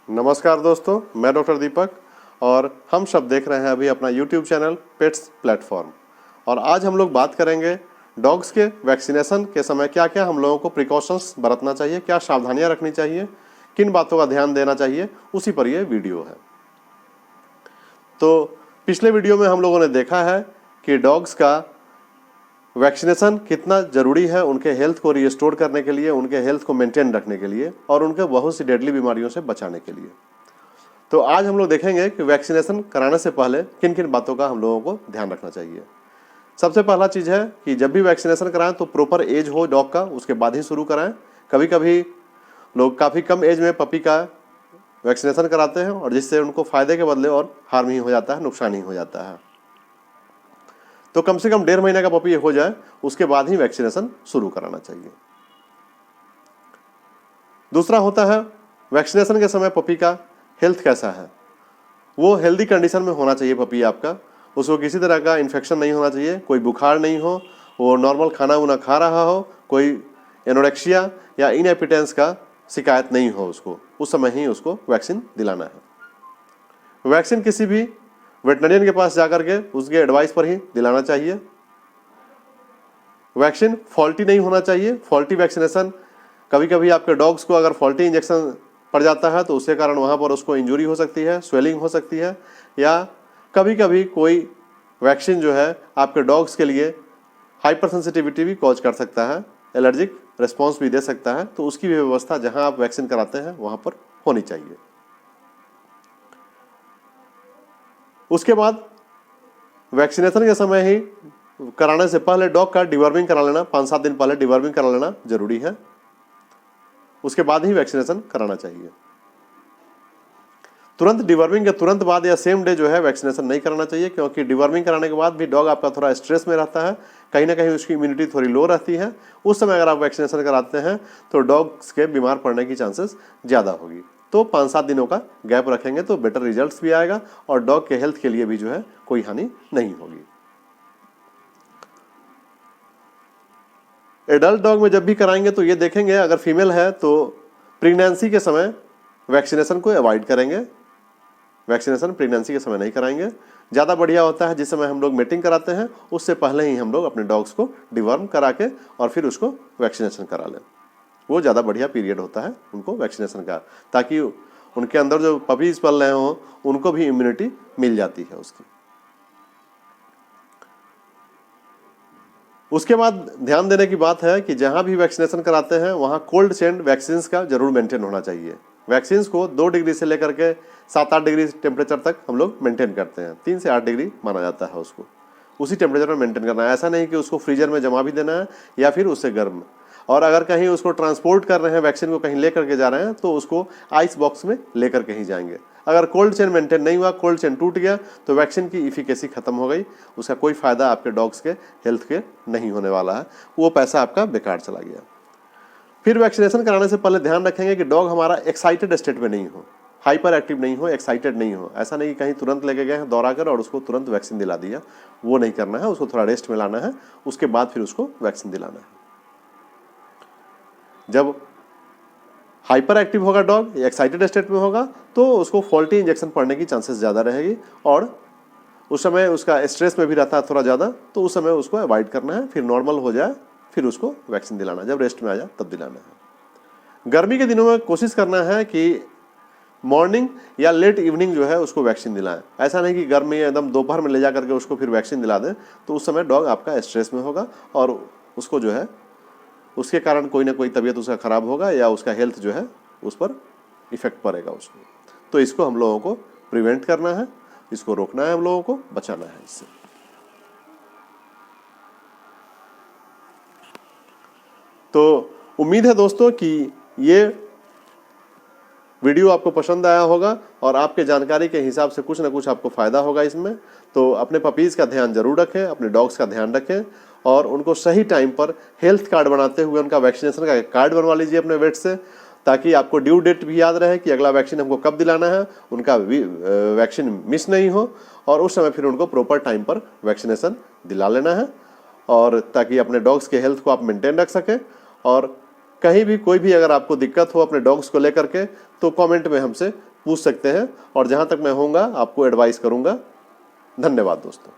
नमस्कार दोस्तों, मैं डॉक्टर दीपक और हम सब देख रहे हैं अभी अपना YouTube चैनल पेट्स प्लेटफॉर्म। और आज हम लोग बात करेंगे डॉग्स के वैक्सीनेशन के समय क्या क्या हम लोगों को प्रिकॉशंस बरतना चाहिए, क्या सावधानियां रखनी चाहिए, किन बातों का ध्यान देना चाहिए, उसी पर यह वीडियो है। तो पिछले वीडियो में हम लोगों ने देखा है कि डॉग्स का वैक्सीनेशन कितना ज़रूरी है उनके हेल्थ को रिस्टोर करने के लिए, उनके हेल्थ को मेंटेन रखने के लिए और उनके बहुत सी डेडली बीमारियों से बचाने के लिए। तो आज हम लोग देखेंगे कि वैक्सीनेशन कराने से पहले किन किन बातों का हम लोगों को ध्यान रखना चाहिए। सबसे पहला चीज़ है कि जब भी वैक्सीनेशन कराएं तो प्रॉपर एज हो डॉग का, उसके बाद ही शुरू कराएं। कभी कभी लोग काफ़ी कम एज में पपी का वैक्सीनेशन कराते हैं और जिससे उनको फ़ायदे के बदले और हार्म ही हो जाता है, नुकसान ही हो जाता है। तो कम से कम 1.5 महीने का पपी हो जाए उसके बाद ही वैक्सीनेशन शुरू कराना चाहिए। दूसरा होता है वैक्सीनेशन के समय पपी का हेल्थ कैसा है। वो हेल्दी कंडीशन में होना चाहिए पपी आपका, उसको किसी तरह का इन्फेक्शन नहीं होना चाहिए, कोई बुखार नहीं हो, वो नॉर्मल खाना वाना खा रहा हो, कोई एनोरेक्सिया या इनएपिटेंस का शिकायत नहीं हो उसको, उस समय ही उसको वैक्सीन दिलाना है। वैक्सीन किसी भी वेटनरियन के पास जाकर के उसके एडवाइस पर ही दिलाना चाहिए। वैक्सीन फॉल्टी नहीं होना चाहिए। फॉल्टी वैक्सीनेशन, कभी कभी आपके डॉग्स को अगर फॉल्टी इंजेक्शन पड़ जाता है तो उसके कारण वहाँ पर उसको इंजरी हो सकती है, स्वेलिंग हो सकती है, या कभी कभी कोई वैक्सीन जो है आपके डॉग्स के लिए हाइपर सेंसिटिविटी भी कॉज कर सकता है, एलर्जिक रिस्पॉन्स भी दे सकता है। तो उसकी भी व्यवस्था जहाँ आप वैक्सीन कराते हैं वहाँ पर होनी चाहिए। उसके बाद वैक्सीनेशन के समय ही कराने से पहले डॉग का डिवर्मिंग करा लेना, 5-7 दिन पहले डिवर्मिंग करा लेना जरूरी है। उसके बाद ही वैक्सीनेशन कराना चाहिए। तुरंत डिवर्मिंग के तुरंत बाद या सेम डे जो है वैक्सीनेशन नहीं कराना चाहिए, क्योंकि डिवर्मिंग कराने के बाद भी डॉग आपका थोड़ा स्ट्रेस में रहता है, कहीं ना कहीं उसकी इम्यूनिटी थोड़ी लो रहती है। उस समय अगर आप वैक्सीनेशन कराते हैं तो डॉग्स के बीमार पड़ने की चांसेस ज़्यादा होगी। तो 5-7 दिनों का गैप रखेंगे तो बेटर रिजल्ट्स भी आएगा और डॉग के हेल्थ के लिए भी जो है कोई हानि नहीं होगी। एडल्ट डॉग में जब भी कराएंगे तो ये देखेंगे, अगर फीमेल है तो प्रेगनेंसी के समय वैक्सीनेशन को अवॉइड करेंगे। वैक्सीनेशन प्रेगनेंसी के समय नहीं कराएंगे। ज़्यादा बढ़िया होता है जिस समय हम लोग मीटिंग कराते हैं उससे पहले ही हम लोग अपने डॉग्स को डिवर्म करा के और फिर उसको वैक्सीनेशन करा लें। वो ज़्यादा बढ़िया पीरियड होता है उनको वैक्सीनेशन का, ताकि उनके अंदर जो पपीज पल रहे हों उनको भी इम्यूनिटी मिल जाती है उसकी। उसके बाद ध्यान देने की बात है कि जहाँ भी वैक्सीनेशन कराते हैं वहाँ कोल्ड चेन वैक्सीन का जरूर मेंटेन होना चाहिए। वैक्सीन को 2 डिग्री से लेकर के 7-8 डिग्री टेम्परेचर तक हम लोग मेंटेन करते हैं। 3 से 8 डिग्री माना जाता है उसको, उसी टेम्परेचर में मेंटेन करना है। ऐसा नहीं कि उसको फ्रीजर में जमा भी देना है या फिर उससे गर्म। और अगर कहीं उसको ट्रांसपोर्ट कर रहे हैं, वैक्सीन को कहीं लेकर के जा रहे हैं तो उसको आइस बॉक्स में लेकर के ही जाएंगे। अगर कोल्ड चेन मेंटेन नहीं हुआ, कोल्ड चेन टूट गया तो वैक्सीन की इफिकेसी खत्म हो गई, उसका कोई फायदा आपके डॉग्स के हेल्थ के नहीं होने वाला है, वो पैसा आपका बेकार चला गया। फिर वैक्सीनेशन कराने से पहले ध्यान रखेंगे कि डॉग हमारा एक्साइटेड स्टेट में नहीं हो, हाइपर एक्टिव नहीं हो, एक्साइटेड नहीं हो। ऐसा नहीं कि कहीं तुरंत लेके गए हैं दौड़ा कर और उसको तुरंत वैक्सीन दिला दिया, वो नहीं करना है। उसको थोड़ा रेस्ट में लाना है, उसके बाद फिर उसको वैक्सीन दिलाना है। जब हाइपर एक्टिव होगा डॉग, एक्साइटेड स्टेट में होगा, तो उसको फॉल्टी इंजेक्शन पड़ने की चांसेस ज़्यादा रहेगी और उस समय उसका स्ट्रेस में भी रहता है थोड़ा ज़्यादा, तो उस समय उसको अवॉइड करना है। फिर नॉर्मल हो जाए फिर उसको वैक्सीन दिलाना है, जब रेस्ट में आ जाए तब दिलाना है। गर्मी के दिनों में कोशिश करना है कि मॉर्निंग या लेट इवनिंग जो है उसको वैक्सीन दिलाएं। ऐसा नहीं कि गर्मी एकदम दोपहर में ले जा करके उसको फिर वैक्सीन दिला दें, तो उस समय डॉग आपका स्ट्रेस में होगा और उसको जो है उसके कारण कोई ना कोई तबीयत उसका ख़राब होगा या उसका हेल्थ जो है उस पर इफेक्ट पड़ेगा उसको। तो इसको हम लोगों को प्रिवेंट करना है, इसको रोकना है, हम लोगों को बचाना है इससे। तो उम्मीद है दोस्तों कि ये वीडियो आपको पसंद आया होगा और आपके जानकारी के हिसाब से कुछ ना कुछ आपको फ़ायदा होगा इसमें। तो अपने पपीज़ का ध्यान जरूर रखें, अपने डॉग्स का ध्यान रखें और उनको सही टाइम पर हेल्थ कार्ड बनाते हुए उनका वैक्सीनेशन का कार्ड बनवा लीजिए अपने वेट से, ताकि आपको ड्यू डेट भी याद रहे कि अगला वैक्सीन हमको कब दिलाना है, उनका वैक्सीन मिस नहीं हो और उस समय फिर उनको प्रॉपर टाइम पर वैक्सीनेशन दिला लेना है, और ताकि अपने डॉग्स के हेल्थ को आप मेंटेन रख सकें। और कहीं भी कोई भी अगर आपको दिक्कत हो अपने डॉग्स को लेकर के तो कमेंट में हमसे पूछ सकते हैं और जहाँ तक मैं होऊंगा आपको एडवाइस करूँगा। धन्यवाद दोस्तों।